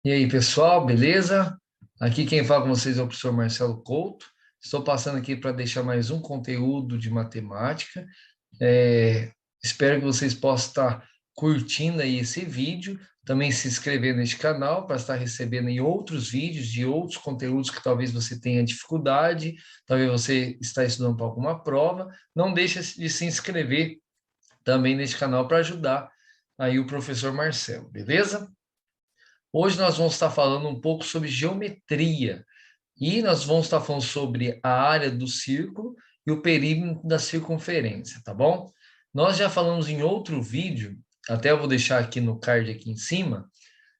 E aí, pessoal, beleza? Aqui quem fala com vocês é o professor Marcelo Couto. Estou passando aqui para deixar mais um conteúdo de matemática. É, Espero que vocês possam estar curtindo aí esse vídeo, também se inscrever neste canal para estar recebendo aí outros vídeos de outros conteúdos que talvez você tenha dificuldade, talvez você está estudando para alguma prova. Não deixe de se inscrever também neste canal para ajudar aí o professor Marcelo, beleza? Hoje nós vamos estar falando um pouco sobre geometria e nós vamos estar falando sobre a área do círculo e o perímetro da circunferência, tá bom? Nós já falamos em outro vídeo, até eu vou deixar aqui no card aqui em cima,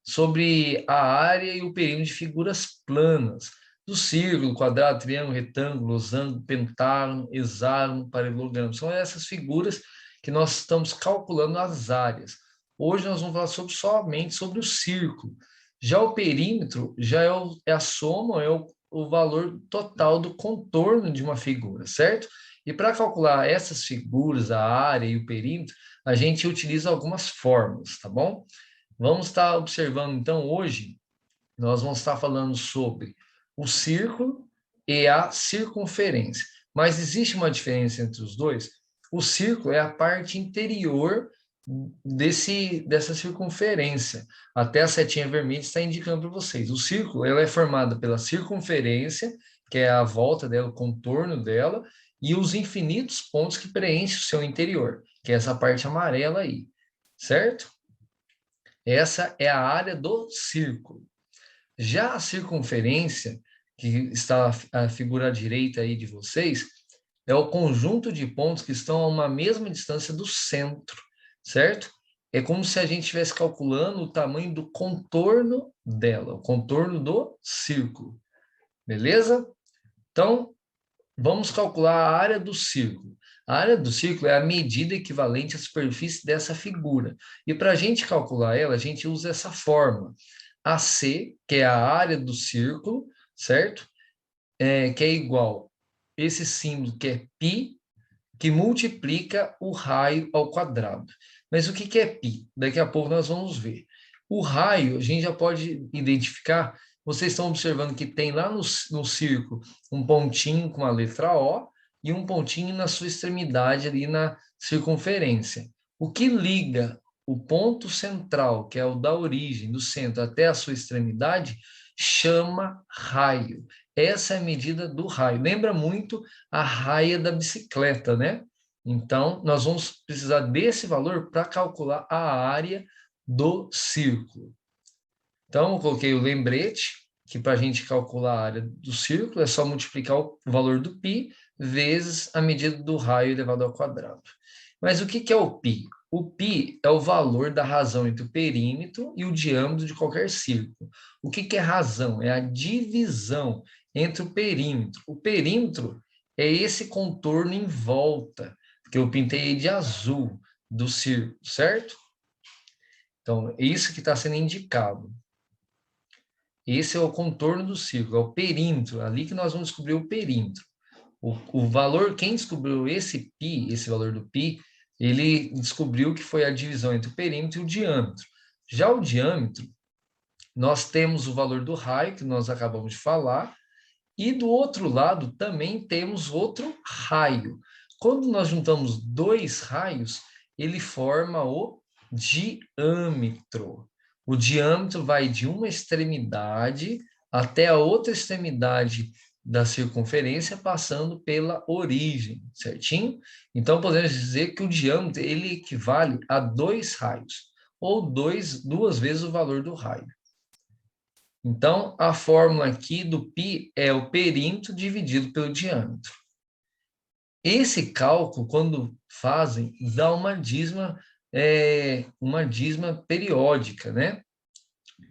sobre a área e o perímetro de figuras planas, do círculo, quadrado, triângulo, retângulo, losango, pentágono, hexágono, paralelogramo. São essas figuras que nós estamos calculando as áreas. Hoje nós vamos falar somente sobre o círculo. Já o perímetro já é a soma, o valor total do contorno de uma figura, certo? E para calcular essas figuras, a área e o perímetro, a gente utiliza algumas fórmulas, tá bom? Vamos estar observando, então, hoje, nós vamos estar falando sobre o círculo e a circunferência. Mas existe uma diferença entre os dois? O círculo é a parte interior dessa circunferência. Até a setinha vermelha está indicando para vocês. O círculo ela é formado pela circunferência, que é a volta dela, o contorno dela, e os infinitos pontos que preenchem o seu interior, que é essa parte amarela aí, certo? Essa é a área do círculo. Já a circunferência, que está a figura à direita aí de vocês, é o conjunto de pontos que estão a uma mesma distância do centro, certo? É como se a gente estivesse calculando o tamanho do contorno dela, o contorno do círculo, beleza? Então, vamos calcular a área do círculo. A área do círculo é a medida equivalente à superfície dessa figura. E para a gente calcular ela, a gente usa essa fórmula. AC, que é a área do círculo, certo? Que é igual esse símbolo que é π, que multiplica o raio ao quadrado. Mas o que é π? Daqui a pouco nós vamos ver. O raio, a gente já pode identificar, vocês estão observando que tem lá no círculo um pontinho com a letra O e um pontinho na sua extremidade ali na circunferência. O que liga o ponto central, que é o da origem, do centro até a sua extremidade, chama raio. Essa é a medida do raio. Lembra muito a raia da bicicleta, né? Então, nós vamos precisar desse valor para calcular a área do círculo. Então, eu coloquei o lembrete, que para a gente calcular a área do círculo é só multiplicar o valor do π vezes a medida do raio elevado ao quadrado. Mas o que é o π? O π é o valor da razão entre o perímetro e o diâmetro de qualquer círculo. O que é razão? É a divisão entre o perímetro. O perímetro é esse contorno em volta, que eu pintei de azul do círculo, certo? Então, é isso que está sendo indicado. Esse é o contorno do círculo, é o perímetro, ali que nós vamos descobrir o perímetro. O valor, quem descobriu esse π, esse valor do π, ele descobriu que foi a divisão entre o perímetro e o diâmetro. Já o diâmetro, nós temos o valor do raio, que nós acabamos de falar, e do outro lado também temos outro raio. Quando nós juntamos dois raios, ele forma o diâmetro. O diâmetro vai de uma extremidade até a outra extremidade da circunferência, passando pela origem, certinho? Então, podemos dizer que o diâmetro ele equivale a dois raios, ou duas vezes o valor do raio. Então, a fórmula aqui do π é o perímetro dividido pelo diâmetro. Esse cálculo, quando fazem, dá uma dízima periódica, né?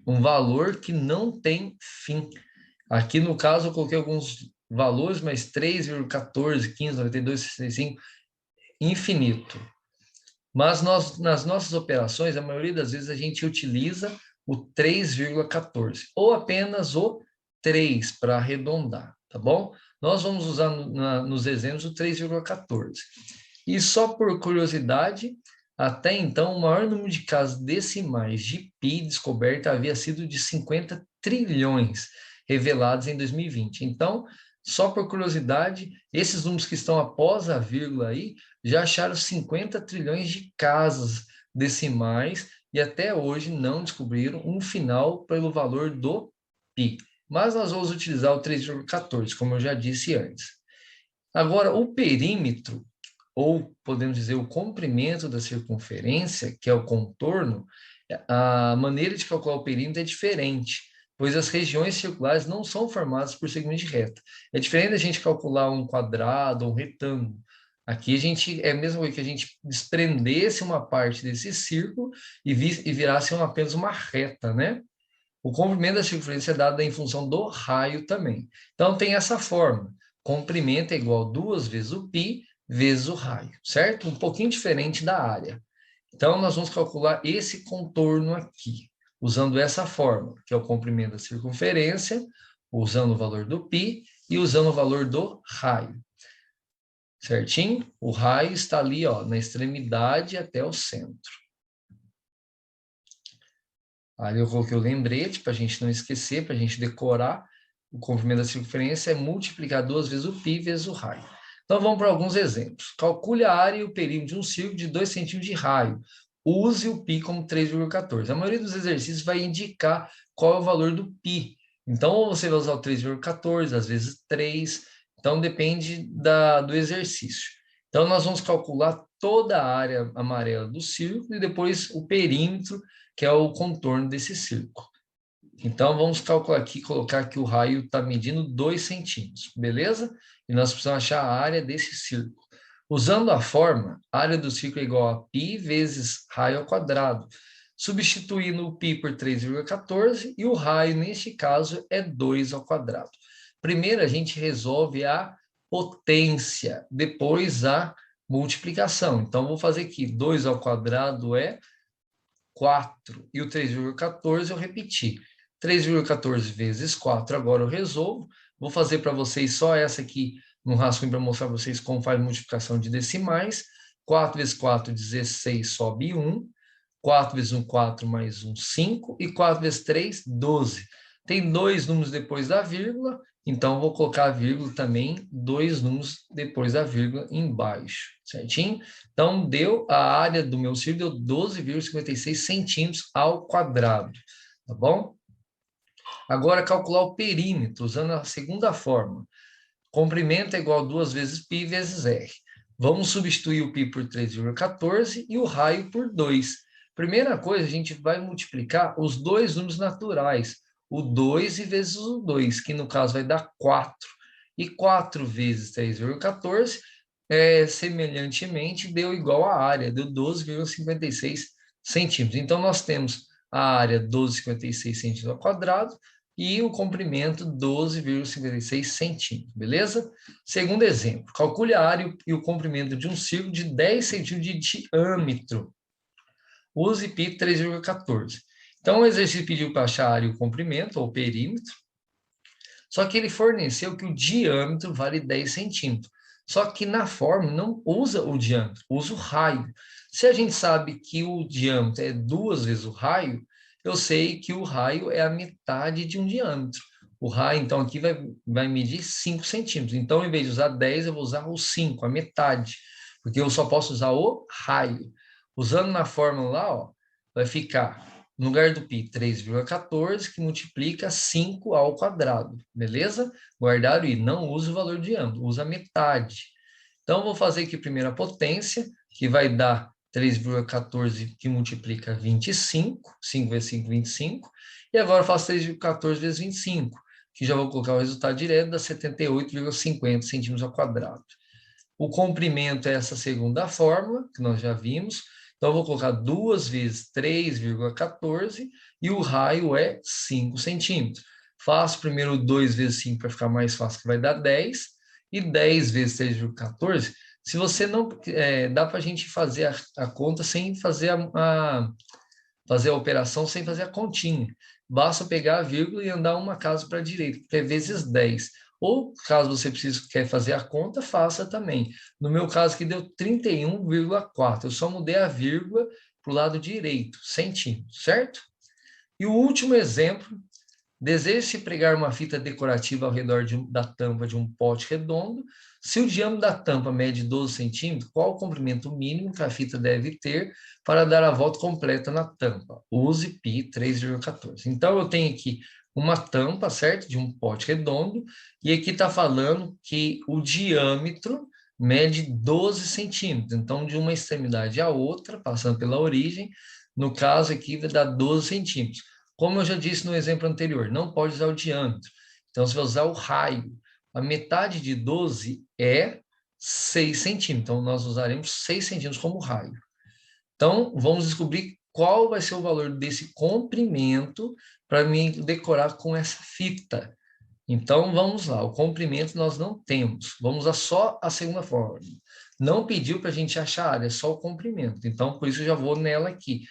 Um valor que não tem fim. Aqui, no caso, eu coloquei alguns valores, mas 3,14, 15, 92, 65, infinito. Mas nas nossas operações, a maioria das vezes a gente utiliza o 3,14 ou apenas o 3 para arredondar, tá bom? Nós vamos usar nos exemplos o 3,14. E só por curiosidade, Até então, o maior número de casos decimais de π descoberta havia sido de 50 trilhões, revelados em 2020. Então, só por curiosidade, esses números que estão após a vírgula aí, já acharam 50 trilhões de casas decimais e até hoje não descobriram um final pelo valor do π. Mas nós vamos utilizar o 3,14, como eu já disse antes. Agora, o perímetro, ou podemos dizer o comprimento da circunferência, que é o contorno, a maneira de calcular o perímetro é diferente, pois as regiões circulares não são formadas por segmentos de reta. É diferente da gente calcular um quadrado ou um retângulo. Aqui a gente é a mesma coisa que a gente desprendesse uma parte desse círculo e virasse apenas uma reta, né? O comprimento da circunferência é dado em função do raio também. Então tem essa forma: comprimento é igual a 2 vezes o π vezes o raio, certo? Um pouquinho diferente da área. Então, nós vamos calcular esse contorno aqui, usando essa fórmula, que é o comprimento da circunferência, usando o valor do π e usando o valor do raio. Certinho? O raio está ali, ó, na extremidade até o centro. Aí eu coloquei o lembrete para a gente não esquecer, para a gente decorar. O comprimento da circunferência é multiplicar 2 vezes o π vezes o raio. Então, vamos para alguns exemplos. Calcule a área e o perímetro de um círculo de 2 centímetros de raio. Use o π como 3,14. A maioria dos exercícios vai indicar qual é o valor do π. Então, ou você vai usar o 3,14, às vezes 3. Então, depende do exercício. Então, nós vamos calcular toda a área amarela do círculo e depois o perímetro, que é o contorno desse círculo. Então, vamos calcular aqui, colocar que o raio está medindo 2 centímetros, beleza? E nós precisamos achar a área desse círculo. Usando a forma, a área do círculo é igual a π vezes raio ao quadrado, substituindo o π por 3,14 e o raio, neste caso, é 2 ao quadrado. Primeiro, a gente resolve a potência, depois a multiplicação. Então, vou fazer aqui, 2 ao quadrado é 4, e o 3,14 eu repeti. 3,14 vezes 4, agora eu resolvo. Vou fazer para vocês só essa aqui no rascunho para mostrar para vocês como faz multiplicação de decimais. 4 vezes 4, 16, sobe 1. 4 vezes 1, 4, mais 1, 5. E 4 vezes 3, 12. Tem 2 números depois da vírgula, então vou colocar a vírgula também, 2 números depois da vírgula embaixo, certinho? Então, deu a área do meu círculo, deu 12,56 centímetros ao quadrado, tá bom? Agora, calcular o perímetro, usando a segunda forma. Comprimento é igual a 2 vezes π vezes r. Vamos substituir o π por 3,14 e o raio por 2. Primeira coisa, a gente vai multiplicar os dois números naturais, o 2 e vezes o 2, que no caso vai dar 4. E 4 vezes 3,14, semelhantemente, deu igual à área, deu 12,56 centímetros. Então, nós temos a área 12,56 centímetros ao quadrado e o comprimento 12,56 centímetros, beleza? Segundo exemplo, calcule a área e o comprimento de um círculo de 10 centímetros de diâmetro. Use π 3,14. Então, o exercício pediu para achar a área e o comprimento, ou perímetro, só que ele forneceu que o diâmetro vale 10 centímetros. Só que na fórmula não usa o diâmetro, usa o raio. Se a gente sabe que o diâmetro é 2 vezes o raio, eu sei que o raio é a metade de um diâmetro. O raio, então, aqui vai medir 5 centímetros. Então, em vez de usar 10, eu vou usar o 5, a metade, porque eu só posso usar o raio. Usando na fórmula lá, ó, vai ficar, no lugar do π, 3,14, que multiplica 5 ao quadrado, beleza? Guardar o i, não usa o valor de diâmetro, usa a metade. Então, vou fazer aqui primeiro a potência, que vai dar 3,14, que multiplica 25, 5 vezes 5, 25, e agora eu faço 3,14 vezes 25, que já vou colocar o resultado direto, dá 78,50 centímetros ao quadrado. O comprimento é essa segunda fórmula, que nós já vimos. Então, eu vou colocar 2 vezes 3,14 e o raio é 5 centímetros. Faço primeiro 2 vezes 5 para ficar mais fácil, que vai dar 10. E 10 vezes 3,14, se você não... dá para a gente fazer a conta sem fazer fazer a operação, sem fazer a continha. Basta pegar a vírgula e andar uma casa para a direita, que é vezes 10. Ou, caso você quer fazer a conta, faça também. No meu caso aqui deu 31,4. Eu só mudei a vírgula para o lado direito, centímetros, certo? E o último exemplo, deseja-se pregar uma fita decorativa ao redor da tampa de um pote redondo. Se o diâmetro da tampa mede 12 centímetros, qual o comprimento mínimo que a fita deve ter para dar a volta completa na tampa? Use π 3,14. Então, eu tenho aqui uma tampa, certo? De um pote redondo, e aqui está falando que o diâmetro mede 12 centímetros. Então, de uma extremidade à outra, passando pela origem, no caso aqui vai dar 12 centímetros. Como eu já disse no exemplo anterior, não pode usar o diâmetro. Então, você vai usar o raio. A metade de 12 é 6 centímetros. Então, nós usaremos 6 centímetros como raio. Então, vamos descobrir qual vai ser o valor desse comprimento para me decorar com essa fita. Então, vamos lá. O comprimento nós não temos. Vamos usar só a segunda forma. Não pediu para a gente achar a área, é só o comprimento. Então, por isso eu já vou nela aqui.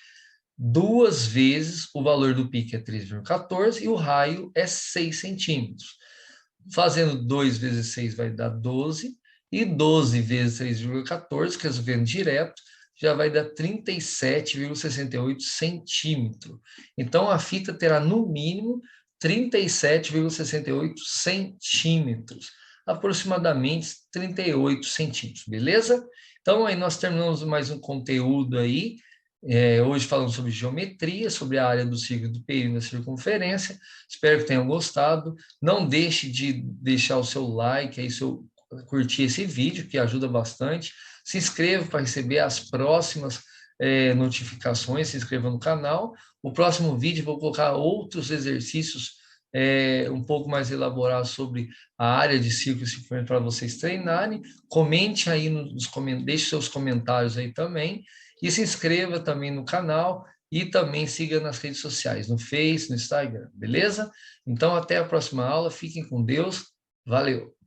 2 vezes o valor do π, que é 3,14, e o raio é 6 centímetros. Fazendo 2 vezes 6 vai dar 12, e 12 vezes 3,14, resolvendo direto, já vai dar 37,68 centímetros. Então, a fita terá, no mínimo, 37,68 centímetros. Aproximadamente 38 centímetros, beleza? Então, aí nós terminamos mais um conteúdo aí. Hoje falando sobre geometria, sobre a área do círculo do perímetro da circunferência. Espero que tenham gostado. Não deixe de deixar o seu like, aí, curtir esse vídeo, que ajuda bastante. Se inscreva para receber as próximas notificações, se inscreva no canal. O próximo vídeo vou colocar outros exercícios um pouco mais elaborados sobre a área de círculo e circunferência para vocês treinarem. Comente aí nos comentários, deixe seus comentários aí também. E se inscreva também no canal e também siga nas redes sociais, no Face, no Instagram, beleza? Então, até a próxima aula. Fiquem com Deus. Valeu!